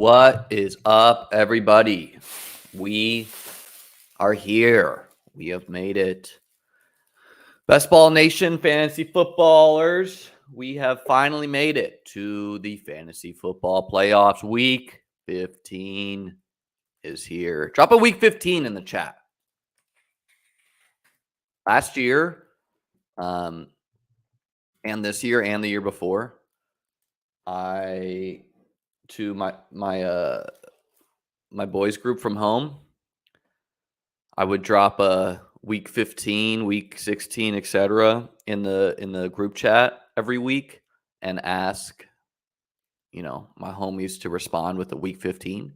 What is up, everybody? We are here. We have made it. Bestball Nation fantasy footballers, we have finally made it to the fantasy football playoffs. Week 15 is here. Drop a week 15 in the chat. Last year, and this year and the year before, to my boys group from home, I would drop a week 15, week 16, etc. in the group chat every week and ask, my homies to respond with a week 15,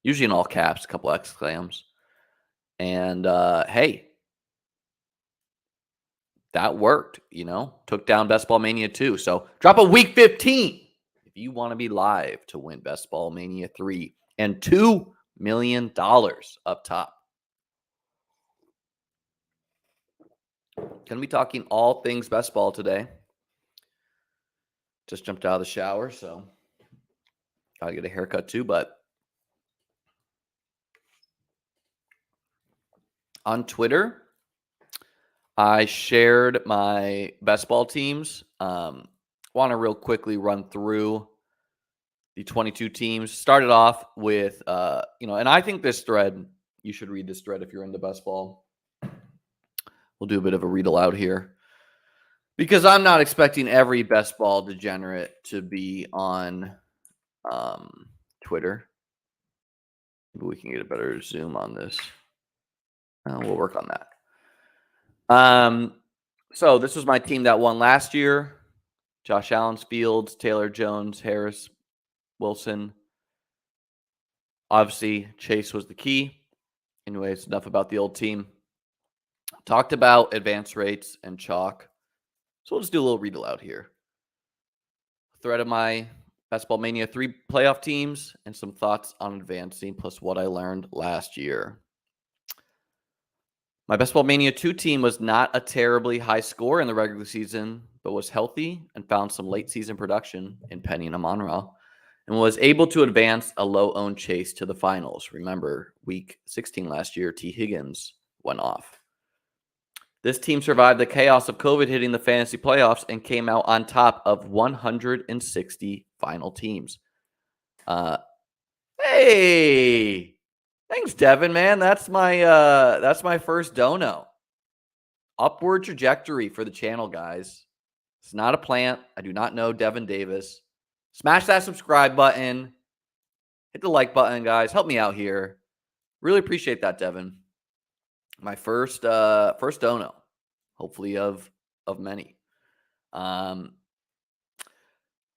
usually in all caps, a couple exclams. And hey, that worked, took down Bestball Mania 2. So drop a week 15 if you want to be live to win Bestball Mania 3 and $2 million up top. Going to be talking all things best ball today. Just jumped out of the shower, so got to get a haircut too. But on Twitter, I shared my best ball teams. Want to real quickly run through the 22 teams. Started off with, and I think this thread, you should read this thread if you're into best ball. We'll do a bit of a read aloud here because I'm not expecting every best ball degenerate to be on Twitter. Maybe we can get a better zoom on this. We'll work on that. So this was my team that won last year. Josh Allen, Fields, Taylor, Jones, Harris, Wilson. Obviously, Chase was the key. Anyways, enough about the old team. Talked about advance rates and chalk. So we'll just do a little read aloud here. Thread of my Bestball Mania 3 playoff teams and some thoughts on advancing plus what I learned last year. My Bestball Mania 2 team was not a terribly high score in the regular season, but was healthy and found some late season production in Penny and Amon-Ra and was able to advance a low-owned Chase to the finals. Remember, week 16 last year, T. Higgins went off. This team survived the chaos of COVID hitting the fantasy playoffs and came out on top of 160 final teams. Hey, thanks, Devin, man. That's my first dono. Upward trajectory for the channel, guys. It's not a plant. I do not know Devin Davis. Smash that subscribe button. Hit the like button, guys. Help me out here. Really appreciate that, Devin. My first dono, hopefully of many.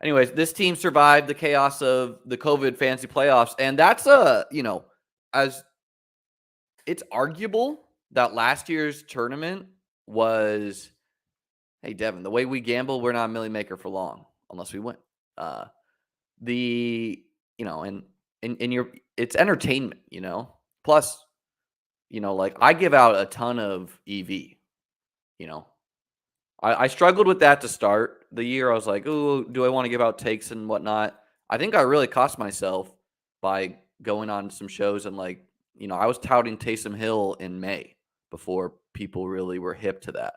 Anyways, this team survived the chaos of the COVID fantasy playoffs, and that's as it's arguable that last year's tournament was, hey Devin, the way we gamble, we're not a million maker for long unless we win. It's entertainment, Plus, I give out a ton of EV, I struggled with that to start the year. I was like, oh, do I want to give out takes and whatnot? I think I really cost myself by going on some shows and I was touting Taysom Hill in May before people really were hip to that.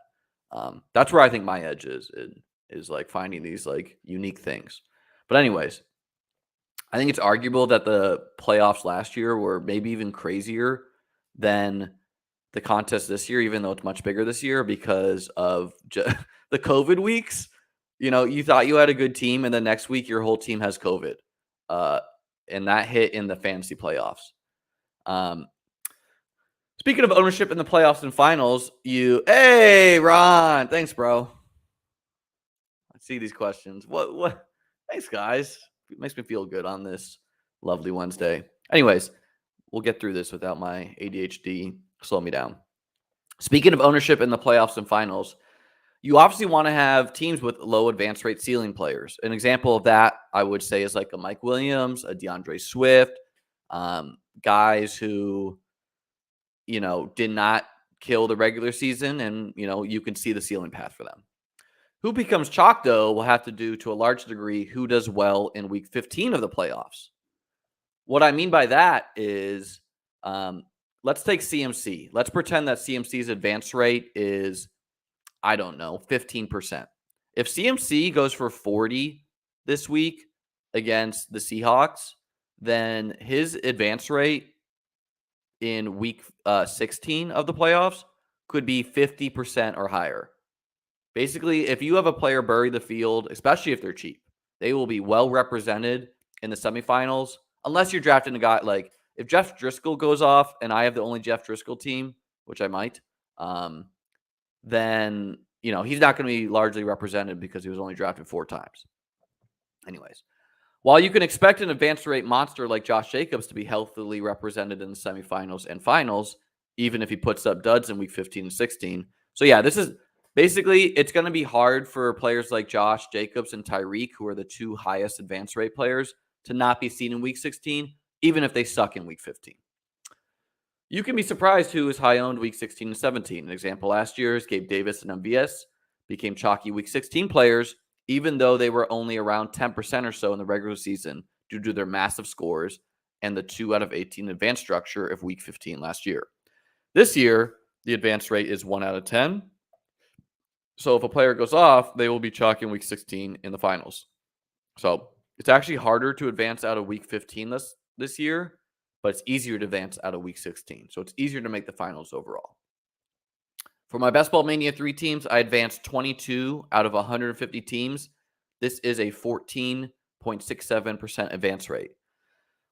That's where I think my edge is finding these unique things. But anyways, I think it's arguable that the playoffs last year were maybe even crazier than the contest this year, even though it's much bigger this year because of the COVID weeks. You thought you had a good team, and the next week your whole team has COVID, and that hit in the fantasy playoffs. Speaking of ownership in the playoffs and finals, hey Ron, thanks, bro. I see these questions. What? Thanks, guys. It makes me feel good on this lovely Wednesday. Anyways, we'll get through this without my ADHD slow me down. Speaking of ownership in the playoffs and finals, you obviously want to have teams with low advance rate ceiling players. An example of that, I would say, is like a Mike Williams, a DeAndre Swift, guys who, did not kill the regular season, and, you can see the ceiling path for them. Who becomes chalk, though, will have to do to a large degree who does well in week 15 of the playoffs. What I mean by that is, let's take CMC. Let's pretend that CMC's advance rate is, I don't know, 15%. If CMC goes for 40 this week against the Seahawks, then his advance rate in week 16 of the playoffs could be 50% or higher. Basically, if you have a player bury the field, especially if they're cheap, they will be well represented in the semifinals. Unless you're drafting a guy like if Jeff Driscoll goes off and I have the only Jeff Driscoll team, which I might, then he's not going to be largely represented because he was only drafted 4 times. Anyways, while you can expect an advanced rate monster like Josh Jacobs to be healthily represented in the semifinals and finals, even if he puts up duds in week 15 and 16. So yeah, this is basically, it's going to be hard for players like Josh Jacobs and Tyreek, who are the 2 highest advance rate players, to not be seen in week 16, even if they suck in week 15. You can be surprised who is high owned week 16 and 17. An example last year is Gabe Davis and MVS became chalky week 16 players, even though they were only around 10% or so in the regular season due to their massive scores and the 2 out of 18 advanced structure of week 15 last year. This year, the advanced rate is 1 out of 10. So if a player goes off, they will be chalky in week 16 in the finals. So it's actually harder to advance out of week 15 this year, but it's easier to advance out of week 16. So it's easier to make the finals overall. For my Best Ball Mania 3 teams, I advanced 22 out of 150 teams. This is a 14.67% advance rate.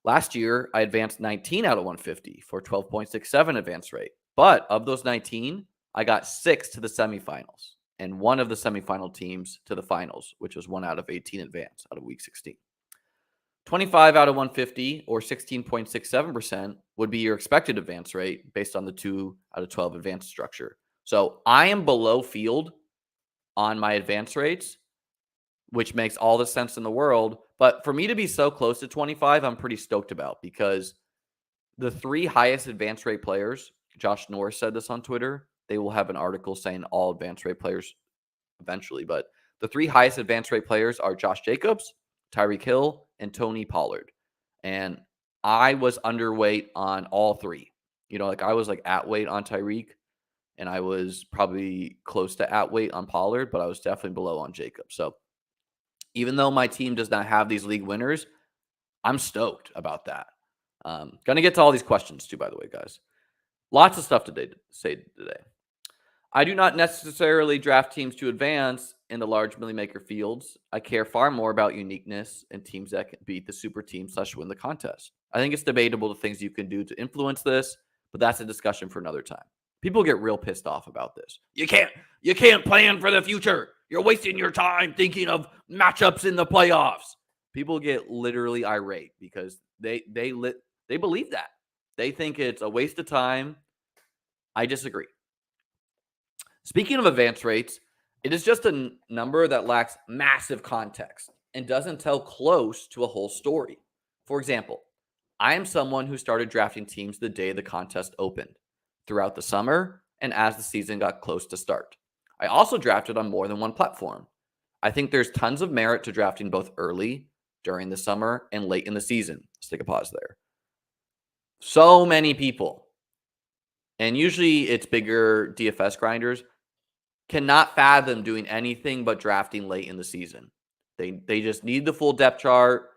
Last year, I advanced 19 out of 150 for 12.67 advance rate. But of those 19, I got 6 to the semifinals and 1 of the semifinal teams to the finals, which was 1 out of 18 advance out of week 16. 25 out of 150 or 16.67% would be your expected advance rate based on the 2 out of 12 advanced structure. So I am below field on my advance rates, which makes all the sense in the world. But for me to be so close to 25, I'm pretty stoked about, because the 3 highest advance rate players, Josh Norris said this on Twitter, they will have an article saying all advance rate players eventually, but the 3 highest advance rate players are Josh Jacobs, Tyreek Hill, and Tony Pollard. And I was underweight on all 3. I was like at weight on Tyreek, and I was probably close to at weight on Pollard, but I was definitely below on Jacobs. So even though my team does not have these league winners, I'm stoked about that. Going to get to all these questions too, by the way, guys. Lots of stuff to say today. I do not necessarily draft teams to advance in the large Millie Maker fields. I care far more about uniqueness and teams that can beat the super team / win the contest. I think it's debatable the things you can do to influence this, but that's a discussion for another time. People get real pissed off about this. You can't plan for the future. You're wasting your time thinking of matchups in the playoffs. People get literally irate because they believe that. They think it's a waste of time. I disagree. Speaking of advance rates, it is just a number that lacks massive context and doesn't tell close to a whole story. For example, I am someone who started drafting teams the day the contest opened, throughout the summer, and as the season got close to start. I also drafted on more than one platform. I think there's tons of merit to drafting both early, during the summer, and late in the season. Let's take a pause there. So many people, and usually it's bigger DFS grinders, cannot fathom doing anything but drafting late in the season. They just need the full depth chart.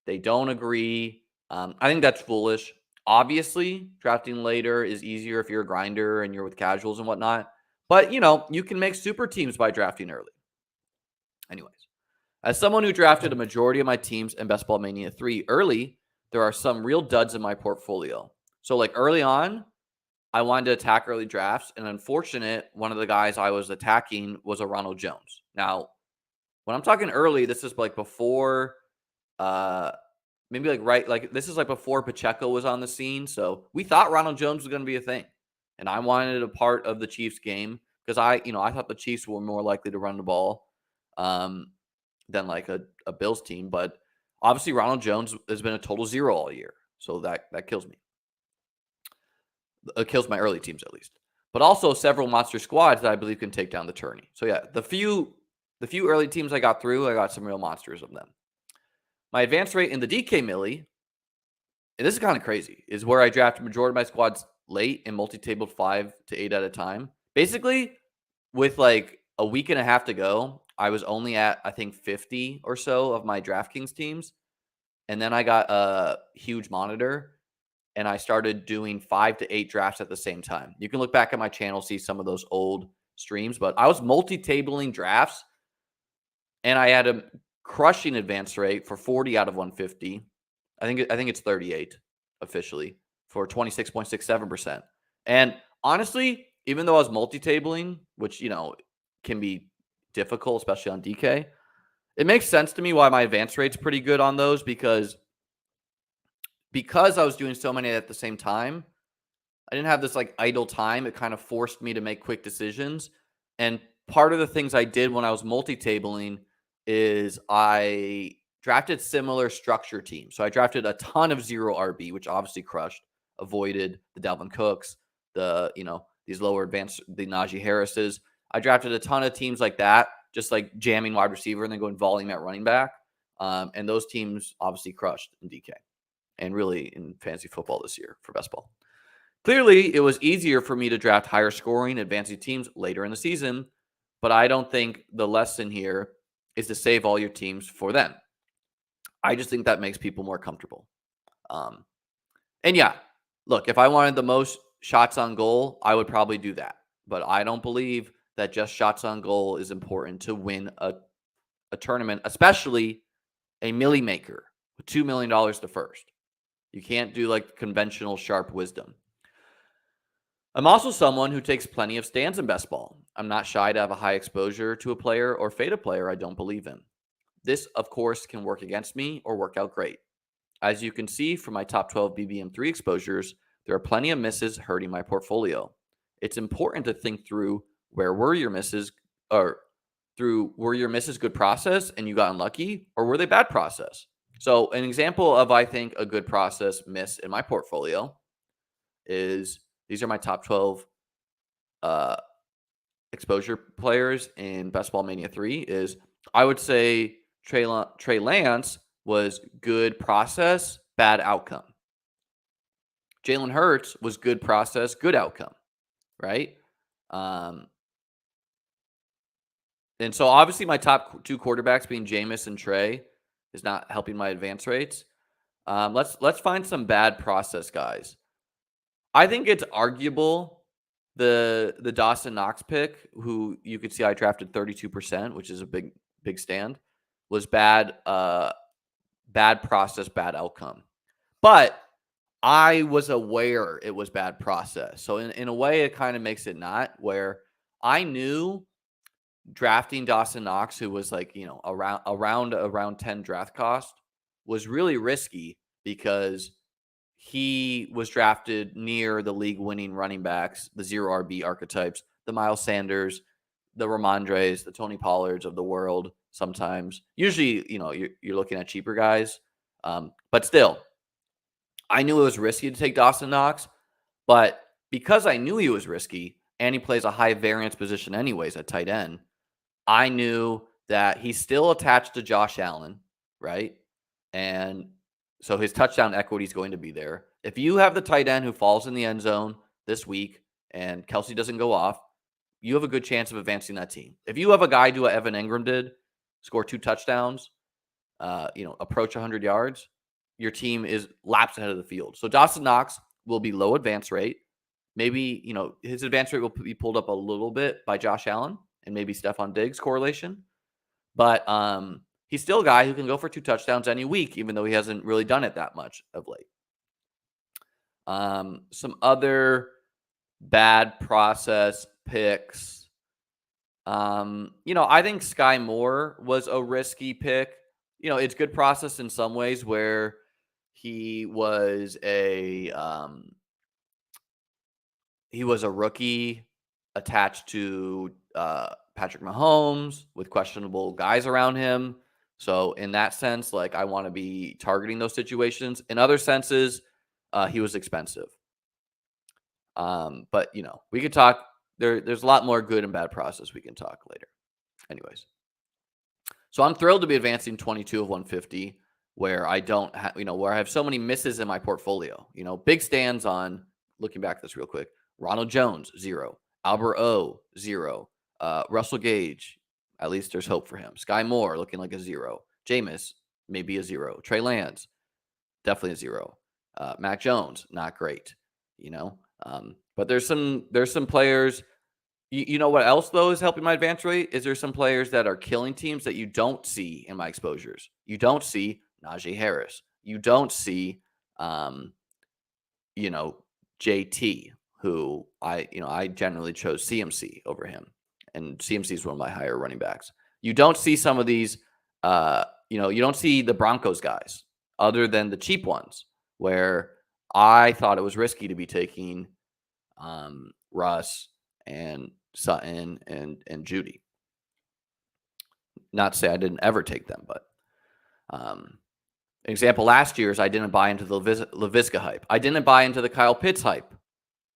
They don't agree. I think that's foolish. Obviously, drafting later is easier if you're a grinder and you're with casuals and whatnot. But, you can make super teams by drafting early. Anyways, as someone who drafted a majority of my teams in Best Ball Mania 3 early, there are some real duds in my portfolio. So, early on, I wanted to attack early drafts, and unfortunate, one of the guys I was attacking was a Ronald Jones. Now, when I'm talking early, this is before, this is before Pacheco was on the scene. So we thought Ronald Jones was going to be a thing, and I wanted a part of the Chiefs game because I thought the Chiefs were more likely to run the ball than a Bills team. But obviously, Ronald Jones has been a total zero all year, so that kills me. It kills my early teams, at least. But also several monster squads that I believe can take down the tourney. So yeah, the few early teams I got through, I got some real monsters of them. My advance rate in the DK Millie and this is kind of crazy, is where I drafted majority of my squads late and multi-tabled 5 to 8 at a time. Basically, with like a week and a half to go, I was only at, I think, 50 or so of my DraftKings teams. And then I got a huge monitor and I started doing 5 to 8 drafts at the same time. You can look back at my channel, see some of those old streams, but I was multi-tabling drafts and I had a crushing advance rate for 40 out of 150. I think it's 38 officially for 26.67%. And honestly, even though I was multi-tabling, which, can be difficult, especially on DK, it makes sense to me why my advance rate's pretty good on those because I was doing so many at the same time. I didn't have this like idle time. It kind of forced me to make quick decisions. And part of the things I did when I was multi-tabling is I drafted similar structure teams. So I drafted a ton of 0 RB, which obviously crushed, avoided the Dalvin Cooks, these lower advanced, the Najee Harrises. I drafted a ton of teams like that, just like jamming wide receiver and then going volume at running back. And those teams obviously crushed in DK and really in fantasy football this year for Bestball. Clearly, it was easier for me to draft higher scoring, advancing teams later in the season, but I don't think the lesson here is to save all your teams for them. I just think that makes people more comfortable. And yeah, look, if I wanted the most shots on goal, I would probably do that. But I don't believe that just shots on goal is important to win a tournament, especially a milli maker with $2 million to first. You can't do like conventional sharp wisdom. I'm also someone who takes plenty of stands in Bestball. I'm not shy to have a high exposure to a player or fade a player I don't believe in. This, of course, can work against me or work out great. As you can see from my top 12 BBM3 exposures, there are plenty of misses hurting my portfolio. It's important to think through were your misses good process and you got unlucky, or were they bad process? So an example of, I think, a good process miss in my portfolio is, these are my top 12 exposure players in Bestball Mania 3, is I would say Trey Lance was good process, bad outcome. Jalen Hurts was good process, good outcome, right? And so obviously my top 2 quarterbacks being Jameis and Trey is not helping my advance rates. Let's find some bad process guys. I think it's arguable the Dawson Knox pick, who you could see I drafted 32%, which is a big stand, was bad process, bad outcome. But I was aware it was bad process. So in a way, it kind of makes it not, where I knew drafting Dawson Knox, who was like, around 10 draft cost, was really risky because he was drafted near the league winning running backs, the 0 RB archetypes, the Miles Sanders, the Ramondres, the Tony Pollards of the world. Sometimes, usually, you're looking at cheaper guys. But still, I knew it was risky to take Dawson Knox, but because I knew he was risky and he plays a high variance position anyways at tight end, I knew that he's still attached to Josh Allen, right? And so his touchdown equity is going to be there. If you have the tight end who falls in the end zone this week and Kelsey doesn't go off, you have a good chance of advancing that team. If you have a guy do what Evan Ingram did, score 2 touchdowns, approach 100 yards, your team is laps ahead of the field. So Dawson Knox will be low advance rate. Maybe, his advance rate will be pulled up a little bit by Josh Allen and maybe Stephon Diggs correlation. But he's still a guy who can go for 2 touchdowns any week, even though he hasn't really done it that much of late. Some other bad process picks. I think Sky Moore was a risky pick. It's good process in some ways, where he was a rookie attached to Patrick Mahomes with questionable guys around him. So in that sense, like, I want to be targeting those situations. In other senses, he was expensive. But we could talk. There's a lot more good and bad process we can talk later. Anyways, so I'm thrilled to be advancing 22 of 150 where I don't have, where I have so many misses in my portfolio. Big stands on, looking back at this real quick: Ronald Jones, 0. Albert O, 0. Russell Gage, at least there's hope for him. Sky Moore looking like a 0. Jameis, maybe a 0. Trey Lance, definitely a 0. Mac Jones, not great. But there's some players. You know what else, though, is helping my advance rate? Is there some players that are killing teams that you don't see in my exposures? You don't see Najee Harris. You don't see, you know, JT, who I generally chose CMC over him. And CMC is one of my higher running backs. You don't see some of these, you don't see the Broncos guys other than the cheap ones, where I thought it was risky to be taking Russ and Sutton and Judy. Not to say I didn't ever take them, but example last year is I didn't buy into the LaVisca hype. I didn't buy into the Kyle Pitts hype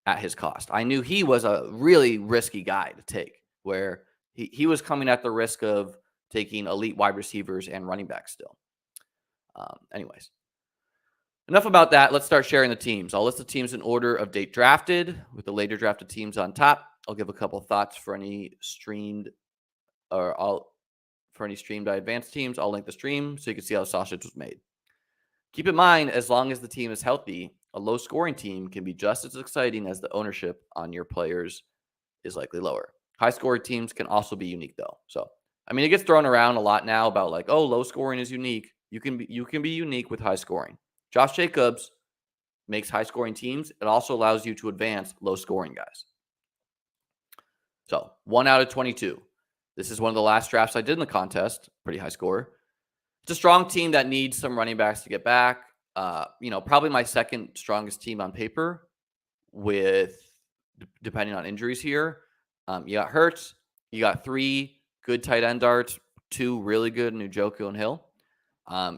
at his cost. I knew he was a really risky guy to take, where he was coming at the risk of taking elite wide receivers and running backs still. Anyways, enough about that. Let's start sharing the teams. I'll list the teams in order of date drafted, with the later drafted teams on top. I'll give a couple of thoughts for any streamed by advanced teams. I'll link the stream so you can see how the sausage was made. Keep in mind, as long as the team is healthy, a low-scoring team can be just as exciting as the ownership on your players is likely lower. High-scoring teams can also be unique, though. So, it gets thrown around a lot now about like, oh, low-scoring is unique. You can be unique with high-scoring. Josh Jacobs makes high-scoring teams. It also allows you to advance low-scoring guys. So, 1 out of 22. This is one of the last drafts I did in the contest. Pretty high score. It's a strong team that needs some running backs to get back. Probably my second strongest team on paper, with depending on injuries here. You got Hurts. You got 3 good tight end darts, 2 really good, Njoku and Hill.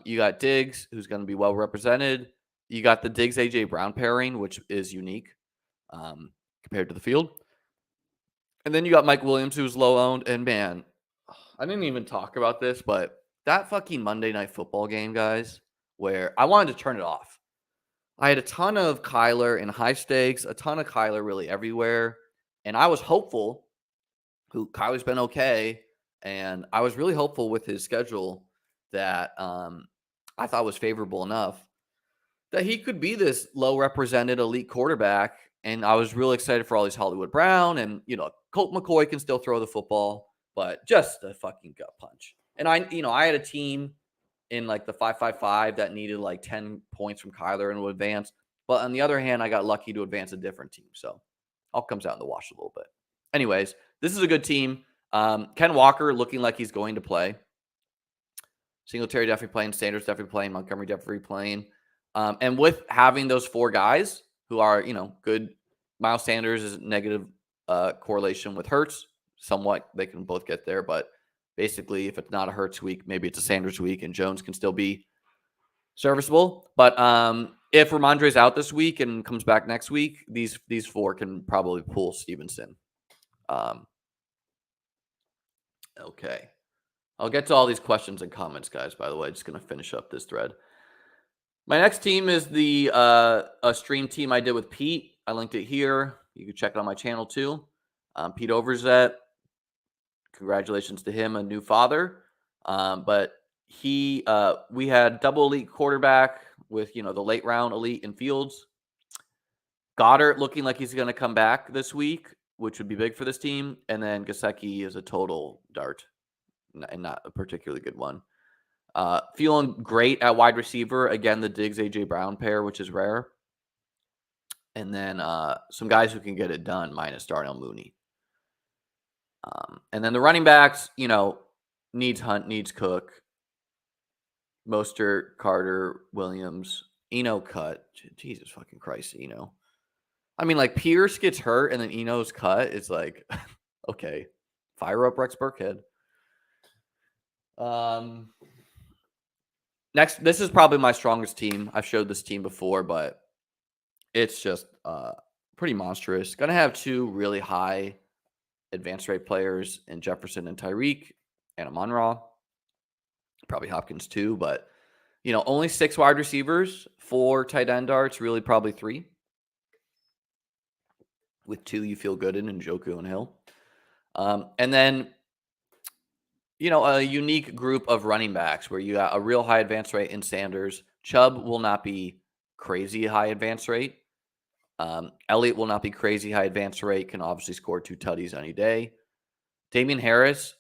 You got Diggs, who's going to be well represented. You got the Diggs AJ Brown pairing, which is unique compared to the field. And then you got Mike Williams, who's low owned. And man, I didn't even talk about this, but that fucking Monday Night Football game, guys, where I wanted to turn it off. I had a ton of Kyler in high stakes, a ton of Kyler really everywhere. And I was hopeful, Kyler's been okay. And I was really hopeful with his schedule that I thought was favorable enough that he could be this low represented elite quarterback. And I was really excited for all these Hollywood Brown, and, Colt McCoy can still throw the football, but just a fucking gut punch. And I had a team in like the 5-5-5 that needed like 10 points from Kyler and would advance. But on the other hand, I got lucky to advance a different team. So all comes out in the wash a little bit. Anyways, this is a good team. Ken Walker looking like he's going to play. Singletary definitely playing. Sanders definitely playing. Montgomery definitely playing. And with having those 4 guys who are, good. Miles Sanders is negative correlation with Hurts. Somewhat, they can both get there. But basically, if it's not a Hurts week, maybe it's a Sanders week, and Jones can still be serviceable. But if Ramondre's out this week and comes back next week, these 4 can probably pull Stevenson. Okay. I'll get to all these questions and comments, guys, by the way. Just going to finish up this thread. My next team is the a stream team I did with Pete. I linked it here. You can check it on my channel too. Pete Overzet. Congratulations to him, a new father. But we had double elite quarterback with, the late round elite in Fields. Goddard looking like he's going to come back this week, which would be big for this team. And then Gesicki is a total dart and not a particularly good one. Feeling great at wide receiver. Again, the Diggs AJ Brown pair, which is rare. And then some guys who can get it done, minus Darnell Mooney. And then the running backs, needs Hunt, needs Cook. Mostert, Carter, Williams, Eno cut. Jesus fucking Christ, Eno. Like Pierce gets hurt and then Eno's cut. It's like, okay, fire up Rex Burkhead. Next, this is probably my strongest team. I've showed this team before, but it's just pretty monstrous. Going to have 2 really high advance rate players in Jefferson and Tyreek and Amon-Ra. Probably Hopkins too, but Only 6 wide receivers, 4 tight end darts, really probably 3. With 2 you feel good in Njoku and Hill. And then, a unique group of running backs where you got a real high advance rate in Sanders. Chubb will not be crazy high advance rate. Elliott will not be crazy high advance rate, can obviously score 2 tutties any day. Damian Harris,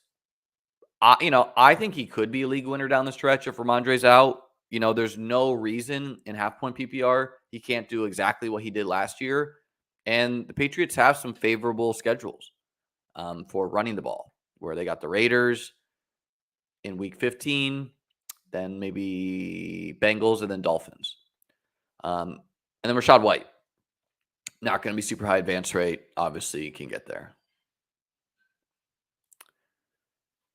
I think he could be a league winner down the stretch if Ramondre's out. There's no reason in half-point PPR he can't do exactly what he did last year. And the Patriots have some favorable schedules for running the ball, where they got the Raiders in Week 15, then maybe Bengals, and then Dolphins. And then Rachaad White. Not going to be super high advance rate. Obviously, you can get there.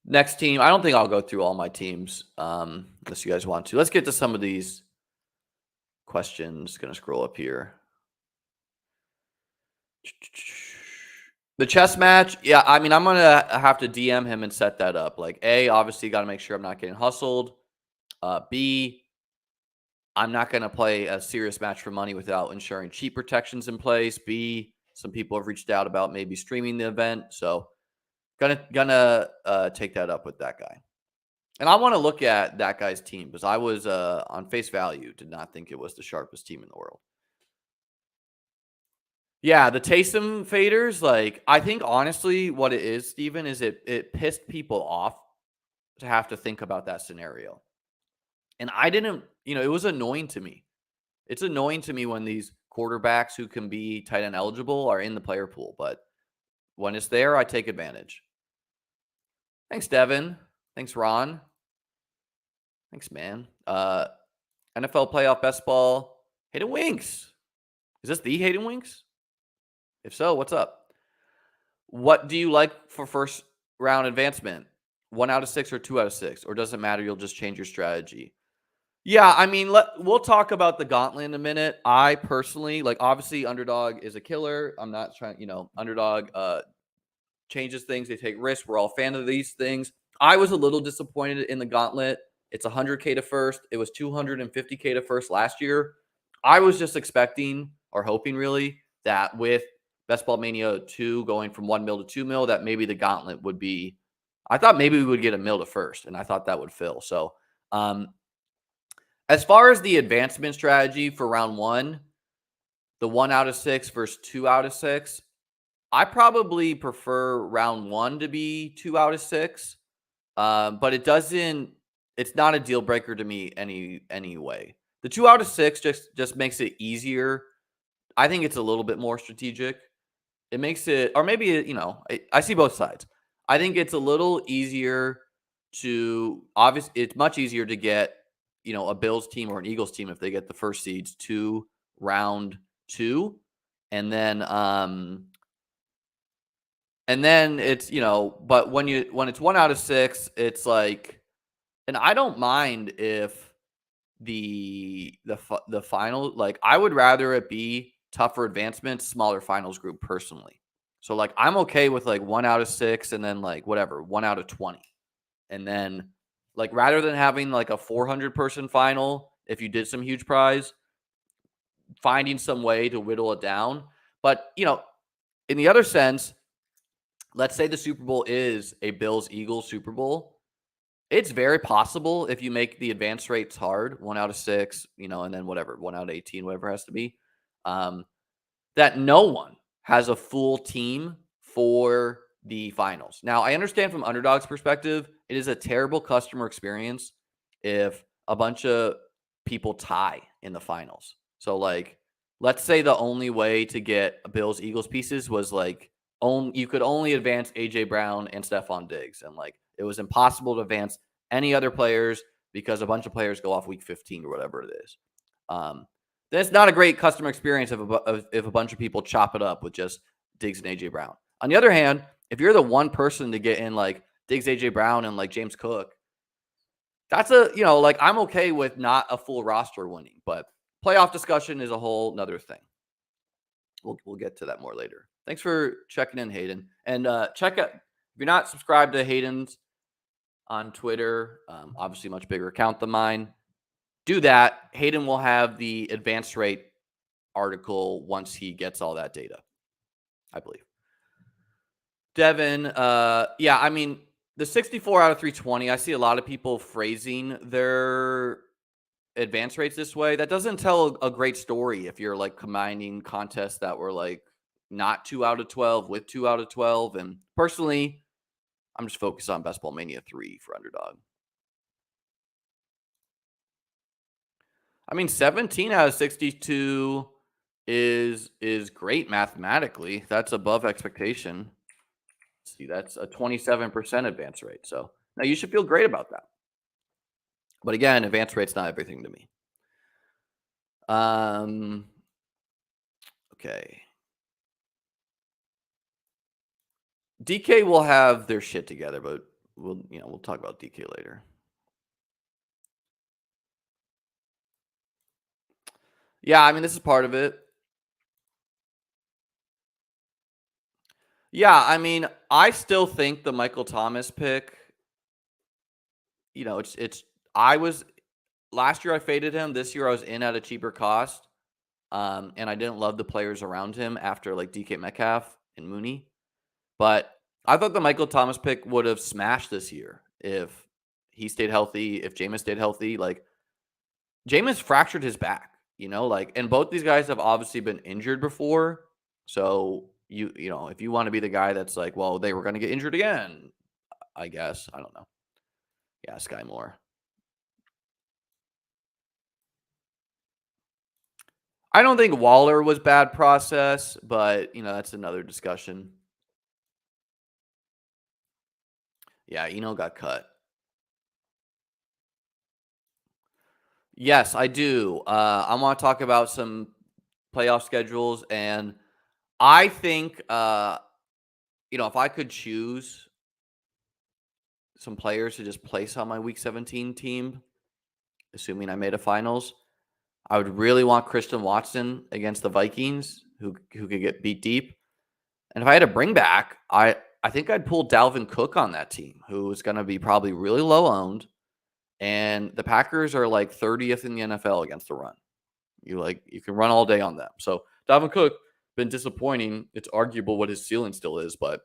Next team. I don't think I'll go through all my teams unless you guys want to. Let's get to some of these questions. Going to scroll up here. The chess match. Yeah, I'm going to have to DM him and set that up. Like, A, obviously got to make sure I'm not getting hustled. B, I'm not going to play a serious match for money without ensuring cheap protections in place. B, some people have reached out about maybe streaming the event. So gonna take that up with that guy. And I want to look at that guy's team because I was on face value did not think it was the sharpest team in the world. Yeah, the Taysom faders, I think honestly what it is, Steven, is it pissed people off to have to think about that scenario. And I didn't, it was annoying to me. It's annoying to me when these quarterbacks who can be tight end eligible are in the player pool. But when it's there, I take advantage. Thanks, Devin. Thanks, Ron. Thanks, man. NFL playoff Bestball. Hayden Winks. Is this the Hayden Winks? If so, what's up? What do you like for first round advancement? 1 out of 6 or 2 out of 6? Or does it matter? You'll just change your strategy. Yeah, we'll talk about the gauntlet in a minute. I personally, obviously, underdog is a killer. I'm not trying, underdog changes things. They take risks. We're all fan of these things. I was a little disappointed in the gauntlet. It's 100K to first. It was 250K to first last year. I was just expecting or hoping really that with Bestball Mania 2 going from 1 mil to 2 mil, that maybe the gauntlet would be, I thought maybe we would get a mil to first, and I thought that would fill. So, as far as the advancement strategy for round 1, the 1 out of 6 versus 2 out of 6, I probably prefer round 1 to be 2 out of 6. But it's not a deal breaker to me anyway. The 2 out of 6 just makes it easier. I think it's a little bit more strategic. It makes it, or maybe, I see both sides. I think it's a little easier it's much easier to get, a Bills team or an Eagles team if they get the first seeds to round 2. And then it's, but when it's 1 out of 6, it's like, and I don't mind if the final, I would rather it be tougher advancements, smaller finals group personally. So I'm okay with 1 out of 6 and then 1 out of 20. And then rather than having a 400 person final, if you did some huge prize, finding some way to whittle it down. But, in the other sense, let's say the Super Bowl is a Bills-Eagles Super Bowl. It's very possible if you make the advance rates hard, 1 out of 6, and then 1 out of 18, whatever it has to be, that no one has a full team for the finals. Now, I understand from underdog's perspective, it is a terrible customer experience if a bunch of people tie in the finals. So, let's say the only way to get Bills-Eagles pieces was you could only advance AJ Brown and Stephon Diggs, and it was impossible to advance any other players because a bunch of players go off week 15 or whatever it is. Then it's not a great customer experience if a bunch of people chop it up with just Diggs and AJ Brown. On the other hand, if you're the one person to get in Diggs, AJ Brown, and James Cook, that's I'm okay with not a full roster winning, but playoff discussion is a whole nother thing. We'll get to that more later. Thanks for checking in, Hayden. And check out, if you're not subscribed to Hayden's on Twitter, obviously much bigger account than mine, do that. Hayden will have the advanced rate article once he gets all that data, I believe. Devin, yeah, I mean, the 64 out of 320, I see a lot of people phrasing their advance rates this way. That doesn't tell a great story if you're like combining contests that were like not 2 out of 12 with 2 out of 12. And personally, I'm just focused on Best Ball Mania 3 for underdog. I mean, 17 out of 62 is great mathematically. That's above expectation. Let's see, that's a 27% advance rate. So now you should feel great about that. But again, advance rate's not everything to me. Okay. DK will have their shit together, but we'll talk about DK later. Yeah, I mean, this is part of it. Yeah, I mean, I still think the Michael Thomas pick, it's I was last year I faded him. This year I was in at a cheaper cost. And I didn't love the players around him after like DK Metcalf and Mooney. But I thought the Michael Thomas pick would have smashed this year if he stayed healthy, if Jameis stayed healthy. Like Jameis fractured his back, and both these guys have obviously been injured before. So if you want to be the guy that's like, well, they were going to get injured again, I guess. I don't know. Yeah, Sky Moore. I don't think Waller was bad process, but that's another discussion. Yeah, got cut. Yes, I do. I want to talk about some playoff schedules, and I think if I could choose some players to just place on my Week 17 team, assuming I made a finals, I would really want Christian Watson against the Vikings, who could get beat deep. And if I had to bring back, I think I'd pull Dalvin Cook on that team, who is going to be probably really low owned. And the Packers are like 30th in the NFL against the run. You can run all day on them. So Dalvin Cook been disappointing. It's arguable what his ceiling still is, but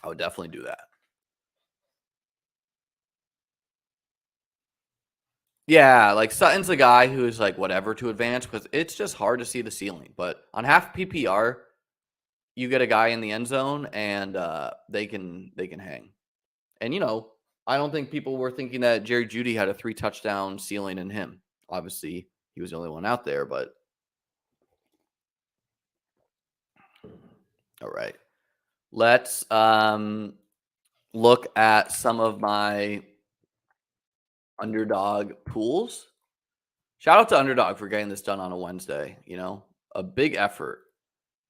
I would definitely do that. Yeah, like Sutton's a guy who is like whatever to advance because it's just hard to see the ceiling. But on half PPR, you get a guy in the end zone and they can hang. And I don't think people were thinking that Jerry Jeudy had a 3 touchdown ceiling in him. Obviously, he was the only one out there, but all right. Let's look at some of my underdog pools. Shout out to Underdog for getting this done on a Wednesday, a big effort.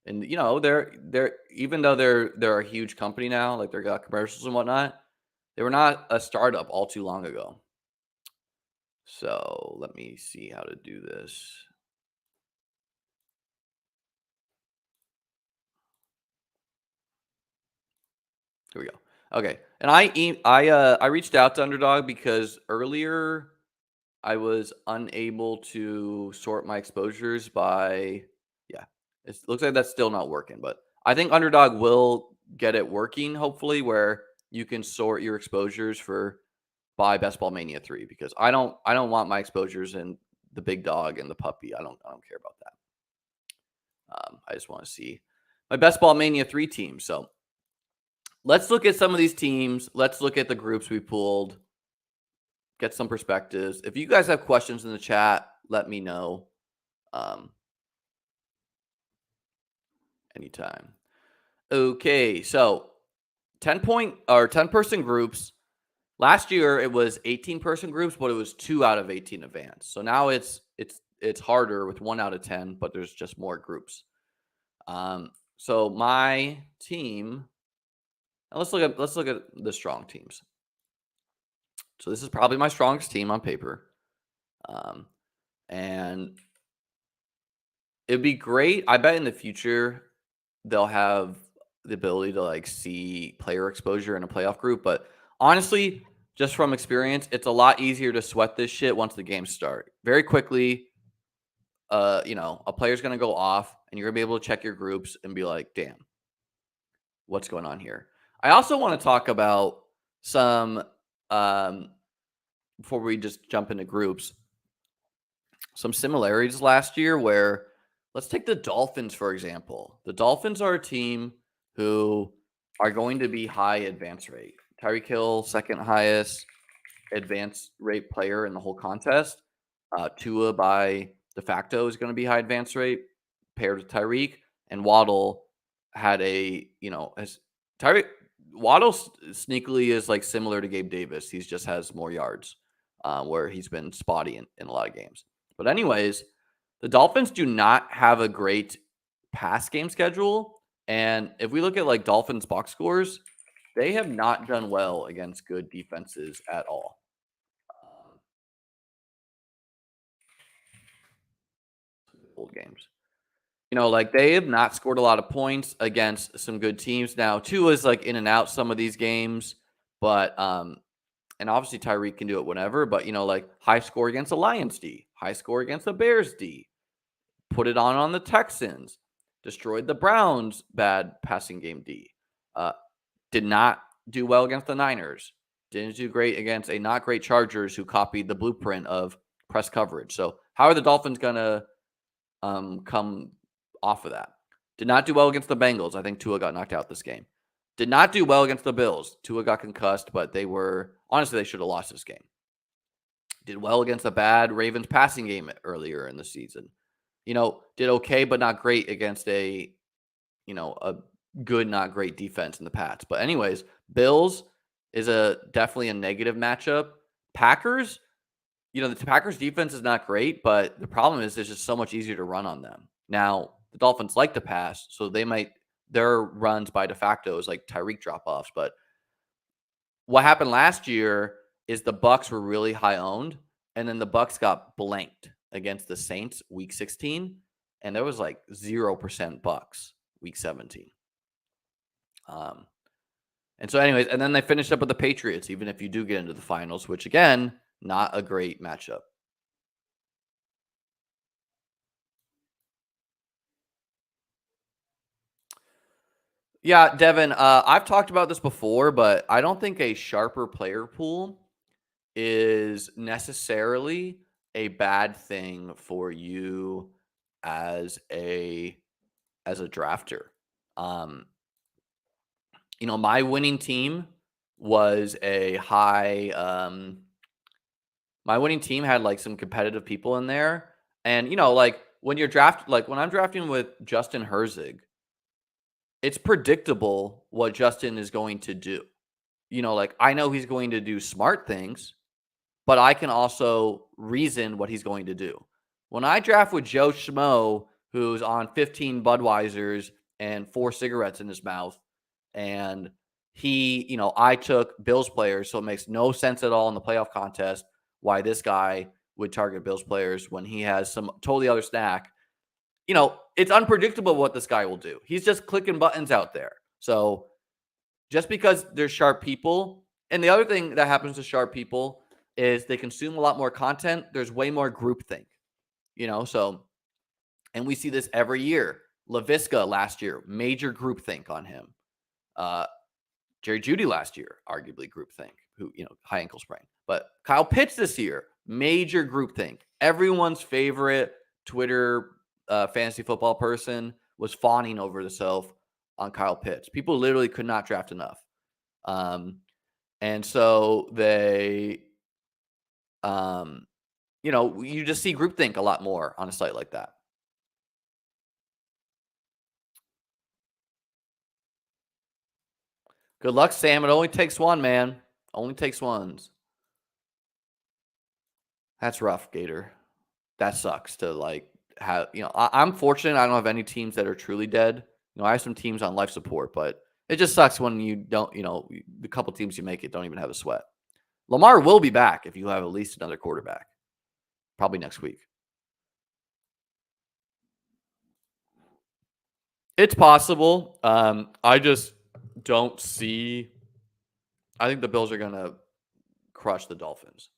And they're even though they're a huge company now, like they've got commercials and whatnot, they were not a startup all too long ago. So let me see how to do this. Here we go. Okay. And I reached out to Underdog because earlier I was unable to sort my exposures by it looks like that's still not working, but I think Underdog will get it working hopefully where you can sort your exposures by Best Ball Mania 3 because I don't want my exposures in the big dog and the puppy. I don't care about that. I just want to see my Best Ball Mania 3 team. So let's look at some of these teams. Let's look at the groups we pulled. Get some perspectives. If you guys have questions in the chat, let me know. Anytime. Okay, so 10-person groups. Last year it was 18-person groups, but it was 2 out of 18 advanced. So now it's harder with 1 out of 10, but there's just more groups. So my team. Let's look at the strong teams. So this is probably my strongest team on paper. And it'd be great. I bet in the future they'll have the ability to see player exposure in a playoff group. But honestly, just from experience, it's a lot easier to sweat this shit once the games start. Very quickly, a player's gonna go off, and you're gonna be able to check your groups and be like, "Damn, what's going on here?" I also want to talk about some um, before we just jump into groups, some similarities last year where let's take the Dolphins, for example. The Dolphins are a team who are going to be high advance rate. Tyreek Hill, second highest advance rate player in the whole contest. Tua by de facto is going to be high advance rate paired with Tyreek, and Waddle had as Tyreek Waddle sneakily is like similar to Gabe Davis. He just has more yards, where he's been spotty in a lot of games. But anyways, the Dolphins do not have a great pass game schedule, and if we look at like Dolphins box scores, they have not done well against good defenses at all. Old games. Like they have not scored a lot of points against some good teams. Now, Tua is like in and out some of these games, but and obviously Tyreek can do it whenever. But like high score against the Lions D, high score against the Bears D, put it on the Texans, destroyed the Browns bad passing game D. Did not do well against the Niners. Didn't do great against a not great Chargers who copied the blueprint of press coverage. So how are the Dolphins gonna come off of that? Did not do well against the Bengals. I think Tua got knocked out this game. Did not do well against the Bills. Tua got concussed, but they should have lost this game. Did well against the bad Ravens passing game earlier in the season. Did okay, but not great against a good, not great defense in the Pats. But anyways, Bills is definitely a negative matchup. Packers, the Packers defense is not great, but the problem is it's just so much easier to run on them. Now, the Dolphins like to pass, so their runs by de facto is like Tyreek drop-offs. But what happened last year is the Bucks were really high owned, and then the Bucks got blanked against the Saints week 16, and there was like 0% Bucks week 17. And so anyways, and then they finished up with the Patriots, even if you do get into the finals, which again, not a great matchup. Yeah, Devin, I've talked about this before, but I don't think a sharper player pool is necessarily a bad thing for you as a drafter. Um, my winning team was a high my winning team had like some competitive people in there. And like when I'm drafting with Justin Herzig, it's predictable what Justin is going to do. Like I know he's going to do smart things, but I can also reason what he's going to do. When I draft with Joe Schmo, who's on 15 Budweisers and 4 cigarettes in his mouth, and I took Bills players, so it makes no sense at all in the playoff contest why this guy would target Bills players when he has some totally other stack. It's unpredictable what this guy will do. He's just clicking buttons out there. So just because there's sharp people, and the other thing that happens to sharp people is they consume a lot more content. There's way more groupthink, so, and we see this every year. LaVisca last year, major groupthink on him. Jerry Jeudy last year, arguably groupthink, who, high ankle sprain. But Kyle Pitts this year, major groupthink. Everyone's favorite Twitter fantasy football person was fawning over himself on Kyle Pitts. People literally could not draft enough. And so they, you just see groupthink a lot more on a site like that. Good luck, Sam. It only takes one, man. Only takes ones. That's rough, Gator. That sucks to like have, I'm fortunate I don't have any teams that are truly dead. I have some teams on life support, but it just sucks when you don't, the couple teams you make it don't even have a sweat. Lamar will be back if you have at least another quarterback, probably next week. It's possible. I just don't see. I think the Bills are going to crush the Dolphins.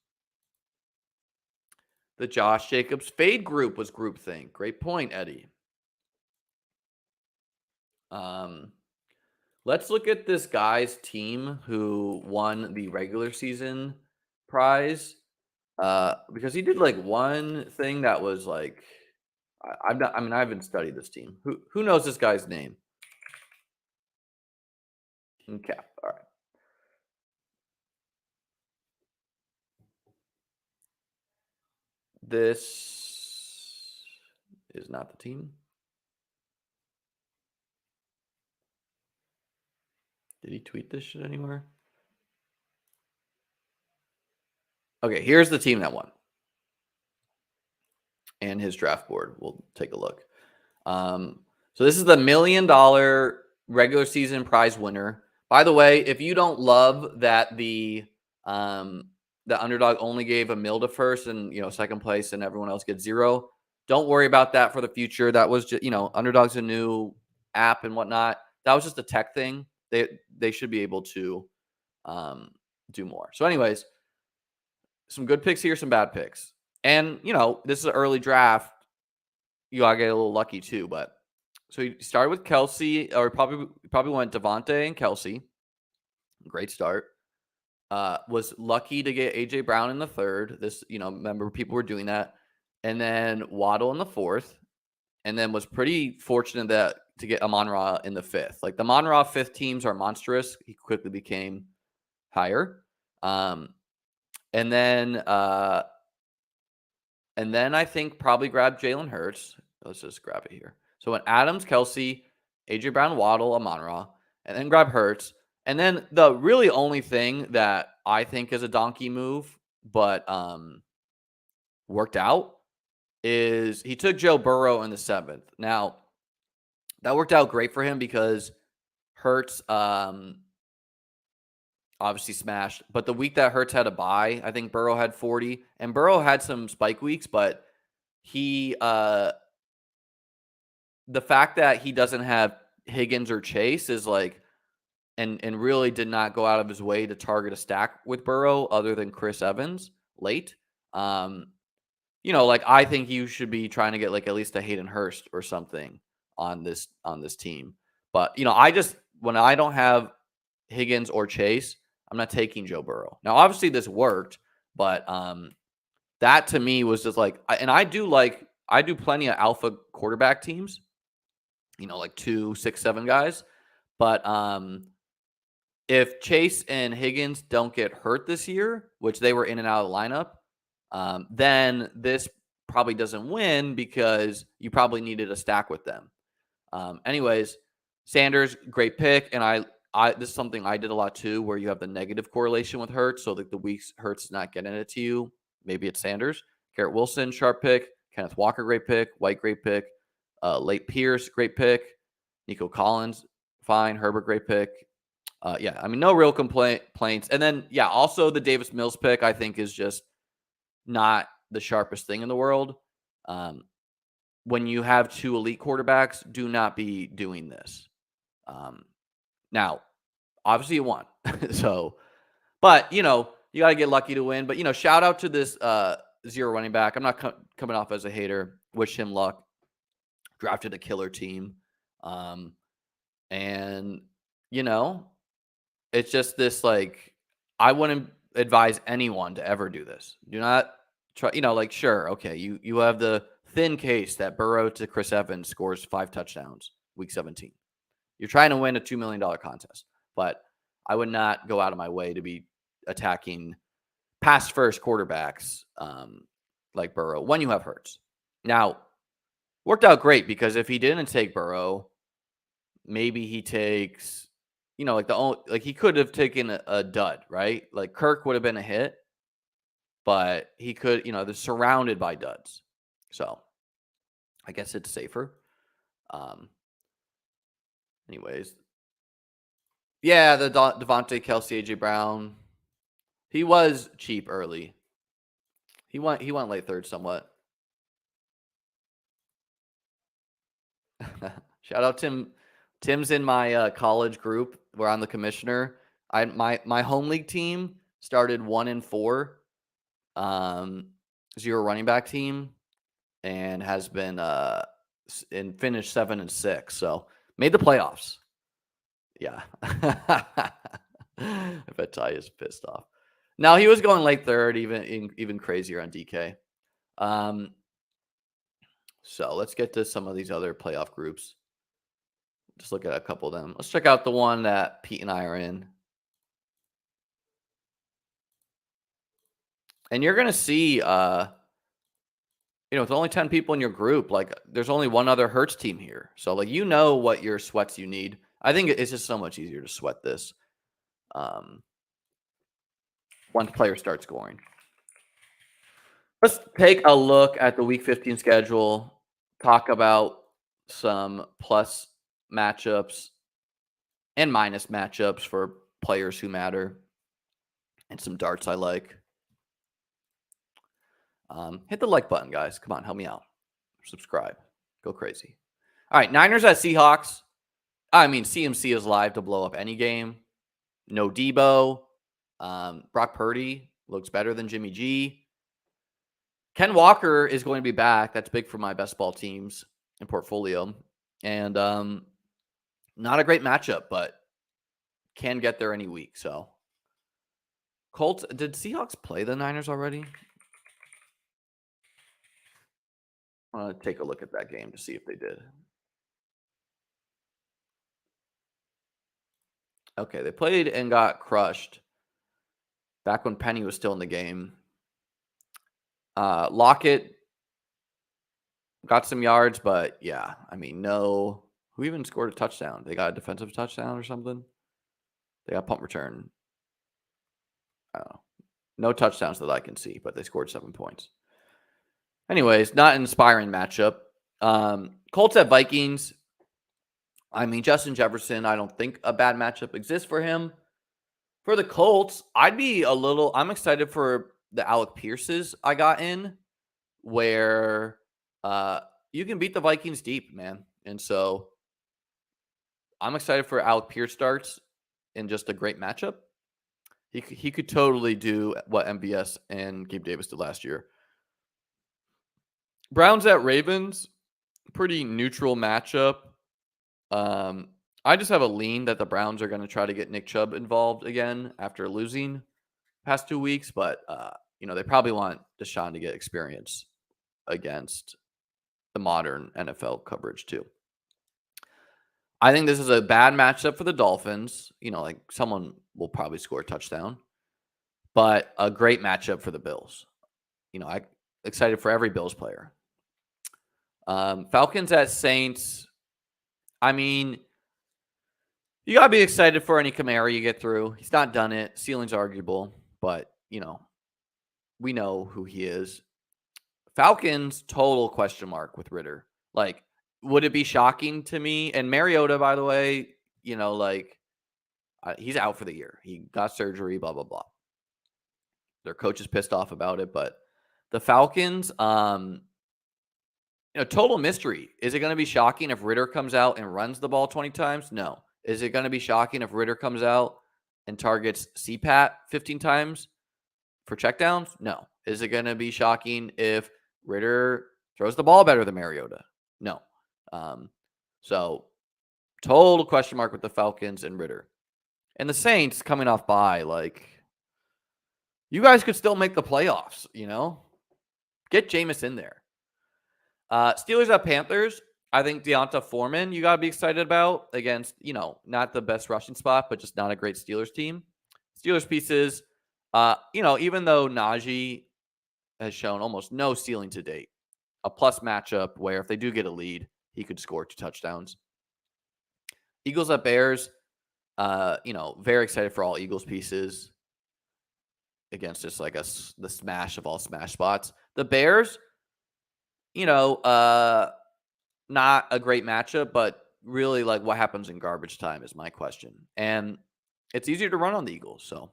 The Josh Jacobs fade group was groupthink. Great point, Eddie. Um, let's look at this guy's team who won the regular season prize. Because he did like one thing that was like I'm not. I mean, I haven't studied this team. Who knows this guy's name? King Cap. All right. This is not the team. Did he tweet this shit anywhere? Okay, here's the team that won. And his draft board. We'll take a look. So this is the $1 million regular season prize winner. By the way, if you don't love that the underdog only gave $1 million to first and second place and everyone else gets 0, don't worry about that for the future. That was just underdog's a new app and whatnot. That was just a tech thing. They should be able to do more. So, anyways, some good picks here, some bad picks, and this is an early draft. You gotta get a little lucky too, but so he started with Kelsey, or probably went Devontae and Kelsey. Great start. Was lucky to get AJ Brown in the third. This, remember people were doing that, and then Waddle in the fourth, and then was pretty fortunate to get Amon-Ra in the fifth. Like the Amon-Ra fifth teams are monstrous. He quickly became higher, and then I think probably grabbed Jalen Hurts. Let's just grab it here. So went Adams, Kelsey, AJ Brown, Waddle, Amon-Ra, and then grab Hurts. And then the really only thing that I think is a donkey move, but worked out, is he took Joe Burrow in the 7th. Now, that worked out great for him because Hurts obviously smashed. But the week that Hurts had a bye, I think Burrow had 40. And Burrow had some spike weeks, but he the fact that he doesn't have Higgins or Chase is like, and really did not go out of his way to target a stack with Burrow other than Chris Evans late. Like I think you should be trying to get like at least a Hayden Hurst or something on this team. But when I don't have Higgins or Chase, I'm not taking Joe Burrow. Now, obviously this worked, but that to me was just like, I do plenty of alpha quarterback teams, like 2, 6, 7 guys. But if Chase and Higgins don't get hurt this year, which they were in and out of the lineup, then this probably doesn't win because you probably needed a stack with them. Anyways, Sanders, great pick. And this is something I did a lot too, where you have the negative correlation with Hurts. So like the weeks Hurts not getting it to you, maybe it's Sanders. Garrett Wilson, sharp pick. Kenneth Walker, great pick. White, great pick. Late Pierce, great pick. Nico Collins, fine. Herbert, great pick. No real complaints. And then, also the Davis Mills pick, I think, is just not the sharpest thing in the world. When you have 2 elite quarterbacks, do not be doing this. Now, obviously you won. But, you got to get lucky to win. But, shout out to this 0 running back. I'm not coming off as a hater. Wish him luck. Drafted a killer team. And, it's just this, like, I wouldn't advise anyone to ever do this. Do not try, sure, okay, you have the thin case that Burrow to Chris Evans scores 5 touchdowns week 17. You're trying to win a $2 million contest, but I would not go out of my way to be attacking pass first quarterbacks like Burrow when you have Hurts. Now, worked out great because if he didn't take Burrow, maybe he takes, he could have taken a dud, right? Like Kirk would have been a hit, but he could, they're surrounded by duds. So I guess it's safer. Anyways. Yeah, the Devontae, Kelsey, AJ Brown. He was cheap early. He went late third somewhat. Shout out Tim. Tim's in my college group where I'm the commissioner. My home league team started 1-4, um, 0 running back team, and has been and finished 7-6. So made the playoffs. Yeah. I bet Ty is pissed off. Now he was going late third, even crazier on DK. Um, so let's get to some of these other playoff groups. Just look at a couple of them. Let's check out the one that Pete and I are in. And you're gonna see with only 10 people in your group, like there's only one other Hertz team here. So like what your sweats you need. I think it's just so much easier to sweat this once players start scoring. Let's take a look at the week 15 schedule, talk about some plus matchups and minus matchups for players who matter, and some darts I like. Hit the like button, guys. Come on, help me out. Subscribe. Go crazy. All right, Niners at Seahawks. I mean, CMC is live to blow up any game. No Debo. Brock Purdy looks better than Jimmy G. Ken Walker is going to be back. That's big for my best ball teams and portfolio. And not a great matchup, but can get there any week. So Colts, did Seahawks play the Niners already? I want to take a look at that game to see if they did. Okay, they played and got crushed back when Penny was still in the game. Lockett got some yards, but yeah, I mean, no. Who even scored a touchdown? They got a defensive touchdown or something? They got punt return. I don't know. No touchdowns that I can see, but they scored 7 points. Anyways, not an inspiring matchup. Colts at Vikings. I mean, Justin Jefferson, I don't think a bad matchup exists for him. For the Colts, I'm excited for the Alec Pierces I got in, where you can beat the Vikings deep, man. And so I'm excited for Alec Pierce starts in just a great matchup. He could totally do what MVS and Gabe Davis did last year. Browns at Ravens, pretty neutral matchup. I just have a lean that the Browns are going to try to get Nick Chubb involved again after losing past 2 weeks, but they probably want Deshaun to get experience against the modern NFL coverage too. I think this is a bad matchup for the Dolphins. Like someone will probably score a touchdown, but a great matchup for the Bills. I'm excited for every Bills player. Falcons at Saints. I mean, you got to be excited for any Kamara you get through. He's not done it. Ceiling's arguable, but, we know who he is. Falcons, total question mark with Ritter. Like, would it be shocking to me? And Mariota, by the way, he's out for the year. He got surgery, blah, blah, blah. Their coach is pissed off about it, but the Falcons, total mystery. Is it going to be shocking if Ritter comes out and runs the ball 20 times? No. Is it going to be shocking if Ritter comes out and targets CPAT 15 times for checkdowns? No. Is it going to be shocking if Ritter throws the ball better than Mariota? No. So total question mark with the Falcons and Ritter. And the Saints coming off bye, you guys could still make the playoffs, Get Jameis in there. Steelers at Panthers. I think Deonta Foreman, you got to be excited about against, not the best rushing spot, but just not a great Steelers team. Steelers pieces, even though Najee has shown almost no ceiling to date, a plus matchup where if they do get a lead, he could score 2 touchdowns. Eagles at Bears, very excited for all Eagles pieces against just like the smash of all smash spots. The Bears, not a great matchup, but really what happens in garbage time is my question. And it's easier to run on the Eagles. So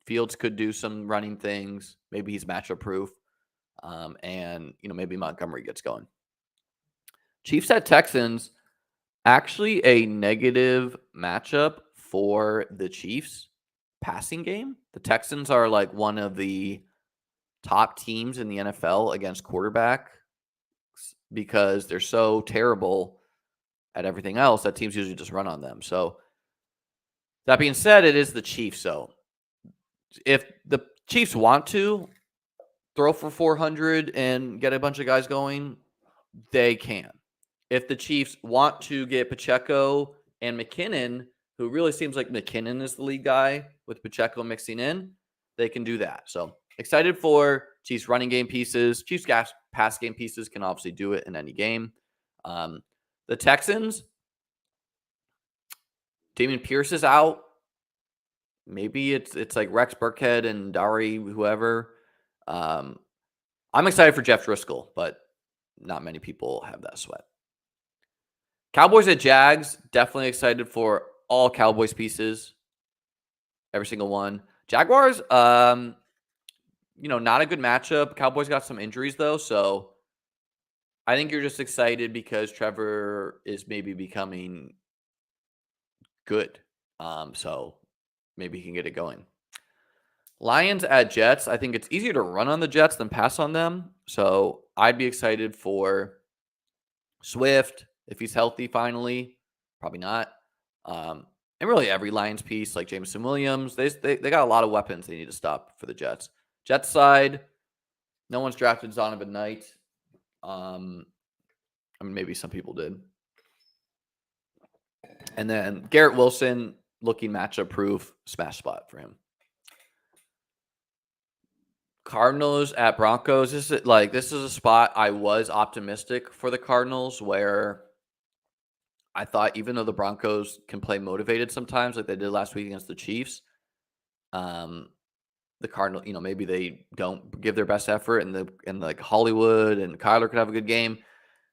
Fields could do some running things. Maybe he's matchup proof. And maybe Montgomery gets going. Chiefs at Texans, actually a negative matchup for the Chiefs. passing game. The Texans are like one of the top teams in the NFL against quarterback because they're so terrible at everything else that teams usually just run on them. So that being said, it is the Chiefs. So if the Chiefs want to throw for 400 and get a bunch of guys going, they can. If the Chiefs want to get Pacheco and McKinnon, who really seems like McKinnon is the lead guy with Pacheco mixing in, they can do that. So excited for Chiefs running game pieces. Chiefs pass game pieces can obviously do it in any game. The Texans, Dameon Pierce is out. Maybe it's like Rex Burkhead and Dari, whoever. I'm excited for Jeff Driscoll, but not many people have that sweat. Cowboys at Jags, definitely excited for all Cowboys pieces. Every single one. Jaguars, not a good matchup. Cowboys got some injuries though, so I think you're just excited because Trevor is maybe becoming good. So maybe he can get it going. Lions at Jets. I think it's easier to run on the Jets than pass on them. So I'd be excited for Swift if he's healthy finally. Probably not. And really every Lions piece, like Jameson Williams, they got a lot of weapons they need to stop for the Jets. Jets side, no one's drafted Zonovan Knight. Maybe some people did. And then Garrett Wilson, looking matchup proof, smash spot for him. Cardinals at Broncos. This is a spot I was optimistic for the Cardinals, where I thought even though the Broncos can play motivated sometimes, like they did last week against the Chiefs, the Cardinals, maybe they don't give their best effort, and like Hollywood and Kyler could have a good game.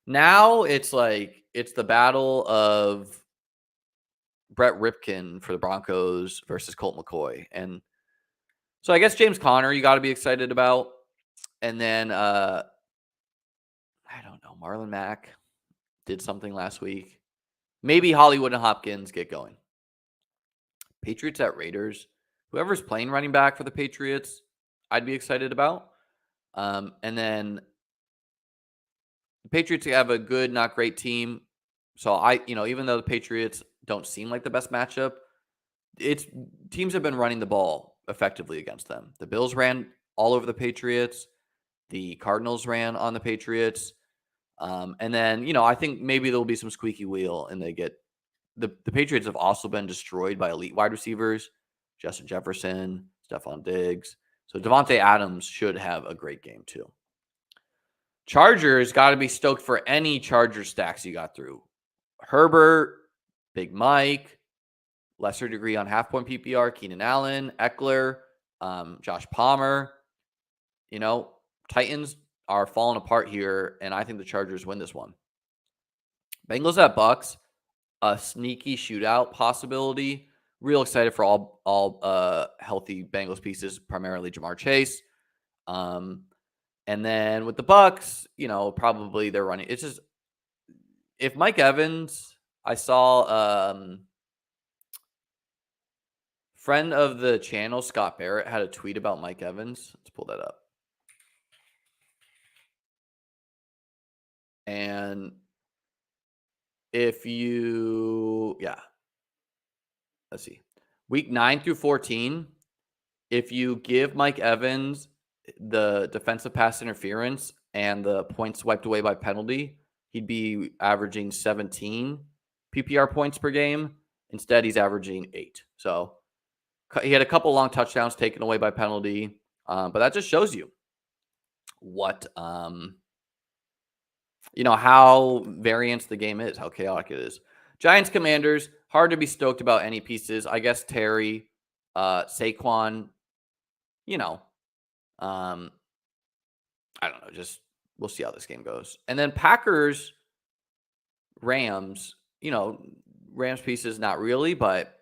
Now it's like it's the battle of Brett Ripken for the Broncos versus Colt McCoy, and so I guess James Conner you got to be excited about, and then I don't know, Marlon Mack did something last week. Maybe Hollywood and Hopkins get going. Patriots at Raiders. Whoever's playing running back for the Patriots, I'd be excited about. And then the Patriots have a good, not great team. So even though the Patriots don't seem like the best matchup, teams have been running the ball effectively against them. The Bills ran all over the Patriots. The Cardinals ran on the Patriots. And then, I think maybe there'll be some squeaky wheel and they get the Patriots have also been destroyed by elite wide receivers, Justin Jefferson, Stephon Diggs. So Devontae Adams should have a great game too. Chargers got to be stoked for any Charger stacks you got through. Herbert, Big Mike, lesser degree on half-point PPR, Keenan Allen, Eckler, Josh Palmer. Titans are falling apart here, and I think the Chargers win this one. Bengals at Bucks, a sneaky shootout possibility. Real excited for all healthy Bengals pieces, primarily Jamar Chase. And then with the Bucks, probably they're running. It's just if Mike Evans, I saw friend of the channel, Scott Barrett, had a tweet about Mike Evans. Let's pull that up. And let's see. Week 9 through 14, if you give Mike Evans the defensive pass interference and the points wiped away by penalty, he'd be averaging 17 PPR points per game. Instead, he's averaging 8. So he had a couple long touchdowns taken away by penalty. But that just shows you what, how variance the game is, how chaotic it is. Giants Commanders, hard to be stoked about any pieces. I guess Terry, Saquon, I don't know. Just we'll see how this game goes. And then Packers, Rams, Rams pieces, not really, but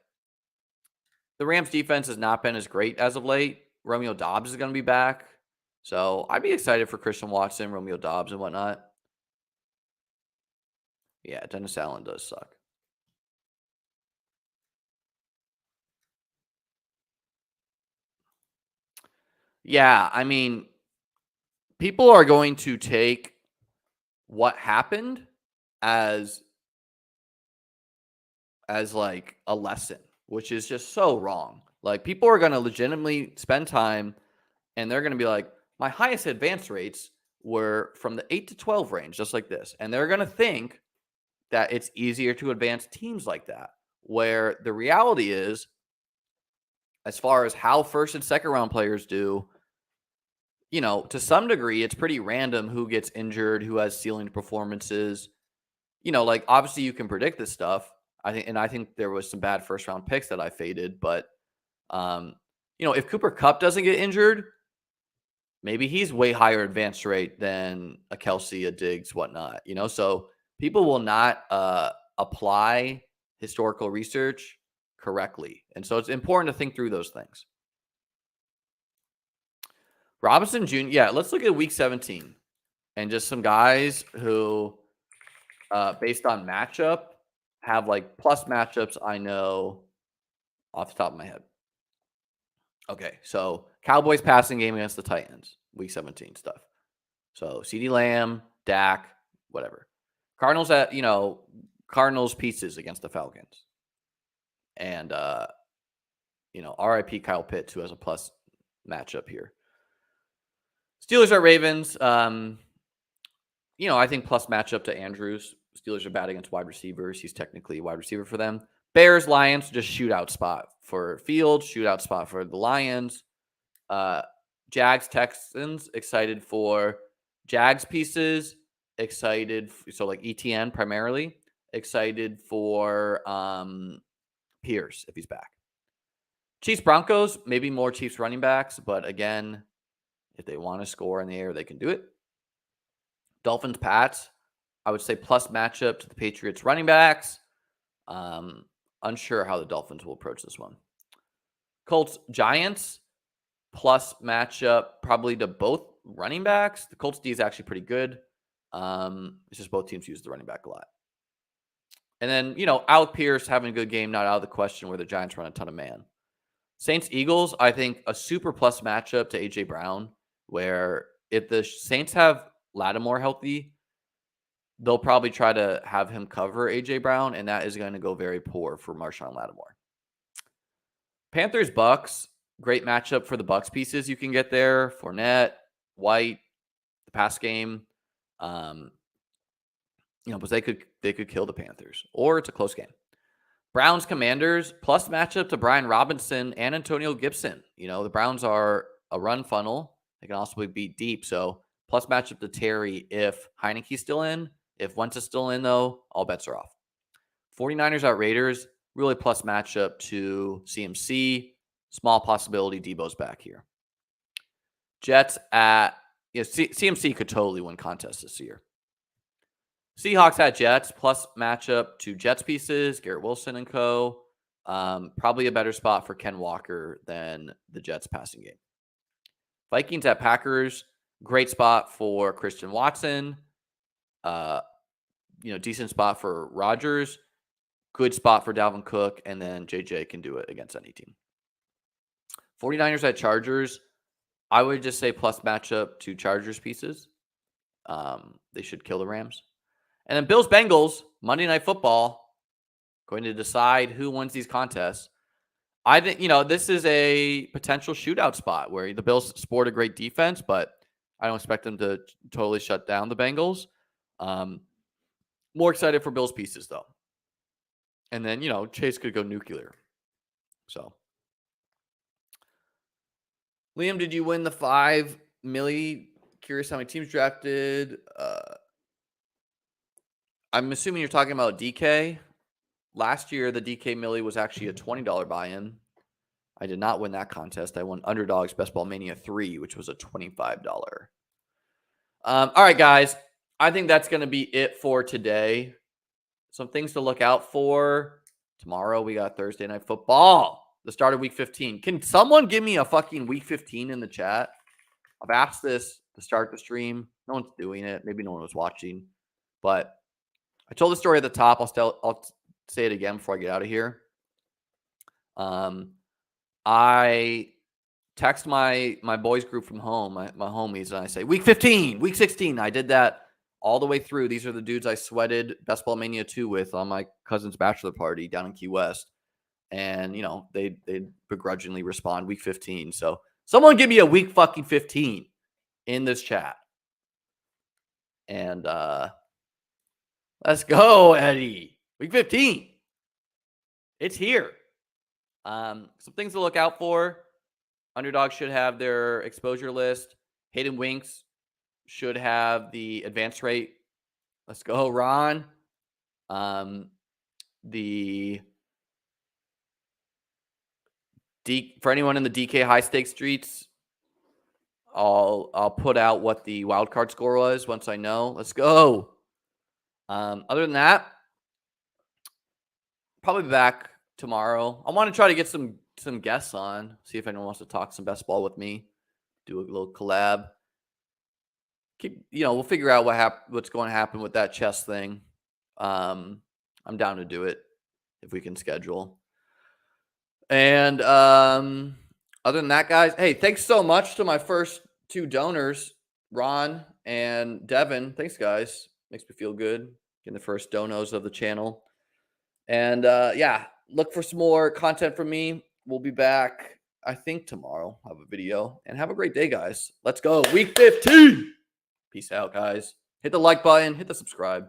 the Rams defense has not been as great as of late. Romeo Dobbs is going to be back. So I'd be excited for Christian Watson, Romeo Dobbs, and whatnot. Yeah, Dennis Allen does suck. Yeah, I mean, people are going to take what happened as like a lesson, which is just so wrong. Like people are going to legitimately spend time and they're going to be like, my highest advance rates were from the 8 to 12 range, just like this. And they're going to think that it's easier to advance teams like that. Where the reality is, as far as how first and second round players do, to some degree, it's pretty random who gets injured, who has ceiling performances. Like obviously you can predict this stuff. I think there was some bad first round picks that I faded, but um, if Cooper Cup doesn't get injured, maybe he's way higher advance rate than a Kelsey, a Diggs, whatnot. So people will not apply historical research correctly, and so it's important to think through those things. Robinson Jr. Yeah, let's look at Week 17 and just some guys who, based on matchup, have like plus matchups. I know off the top of my head. Okay, so Cowboys passing game against the Titans, Week 17 stuff. So CeeDee Lamb, Dak, whatever. Cardinals Cardinals pieces against the Falcons. And RIP Kyle Pitts, who has a plus matchup here. Steelers at Ravens. I think plus matchup to Andrews. Steelers are bad against wide receivers. He's technically a wide receiver for them. Bears, Lions, just shootout spot for Fields, shootout spot for the Lions. Jags, Texans, excited for Jags pieces, excited. So like ETN primarily, excited for Pierce if he's back. Chiefs, Broncos, maybe more Chiefs running backs, but again, if they want to score in the air, they can do it. Dolphins, Pats, I would say plus matchup to the Patriots running backs. Unsure how the Dolphins will approach this one. Colts, Giants, plus matchup probably to both running backs. The Colts D is actually pretty good. It's just both teams use the running back a lot. And then, Alec Pierce having a good game, not out of the question where the Giants run a ton of man. Saints, Eagles, I think a super plus matchup to A.J. Brown, where if the Saints have Lattimore healthy, they'll probably try to have him cover A.J. Brown, and that is going to go very poor for Marshawn Lattimore. Panthers, Bucks, great matchup for the Bucks pieces you can get there. Fournette, White, the pass game. But they could kill the Panthers, or it's a close game. Browns, Commanders, plus matchup to Brian Robinson and Antonio Gibson. The Browns are a run funnel. They can also be deep. So plus matchup to Terry if Heineke's still in. If Wentz is still in, though, all bets are off. 49ers at Raiders, really plus matchup to CMC. Small possibility Debo's back here. Jets at CMC could totally win contests this year. Seahawks at Jets, plus matchup to Jets pieces, Garrett Wilson and co. Probably a better spot for Ken Walker than the Jets passing game. Vikings at Packers, great spot for Christian Watson. Decent spot for Rodgers. Good spot for Dalvin Cook, and then JJ can do it against any team. 49ers at Chargers, I would just say plus matchup to Chargers pieces. They should kill the Rams. And then Bills, Bengals, Monday Night Football, going to decide who wins these contests. I think, this is a potential shootout spot where the Bills sport a great defense, but I don't expect them to totally shut down the Bengals. More excited for Bills pieces, though. And then, Chase could go nuclear. So, Liam, did you win the $5 million? Curious how many teams drafted. I'm assuming you're talking about DK. Last year, the DK Millie was actually a $20 buy-in. I did not win that contest. I won Underdogs Bestball Mania 3, which was a $25. All right, guys. I think that's going to be it for today. Some things to look out for. Tomorrow, we got Thursday Night Football. The start of Week 15. Can someone give me a fucking Week 15 in the chat? I've asked this to start the stream. No one's doing it. Maybe no one was watching. But I told the story at the top. I'll say it again before I get out of here. I text my boys group from home, my homies, and I say, week 15, week 16. I did that all the way through. These are the dudes I sweated Bestball Mania 2 with on my cousin's bachelor party down in Key West. And, you know, they begrudgingly respond week 15. So someone give me a week fucking 15 in this chat. And let's go, Eddie. Week 15. It's here. Some things to look out for. Underdog should have their exposure list. Hayden Winks should have the advance rate. Let's go, Ron. For anyone in the DK high stakes streets, I'll put out what the wild card score was once I know. Let's go. Other than that, probably back tomorrow. I want to try to get some guests on, see if anyone wants to talk some best ball with me, do a little collab. We'll figure out what's going to happen with that chess thing. I'm down to do it if we can schedule. And other than that, guys, hey, thanks so much to my first 2 donors, Ron and Devin. Thanks, guys. Makes me feel good getting the first donos of the channel. And yeah, look for some more content from me. We'll be back, I think, tomorrow. I'll have a video. And have a great day, guys. Let's go. Week 15. Peace out, guys. Hit the like button. Hit the subscribe.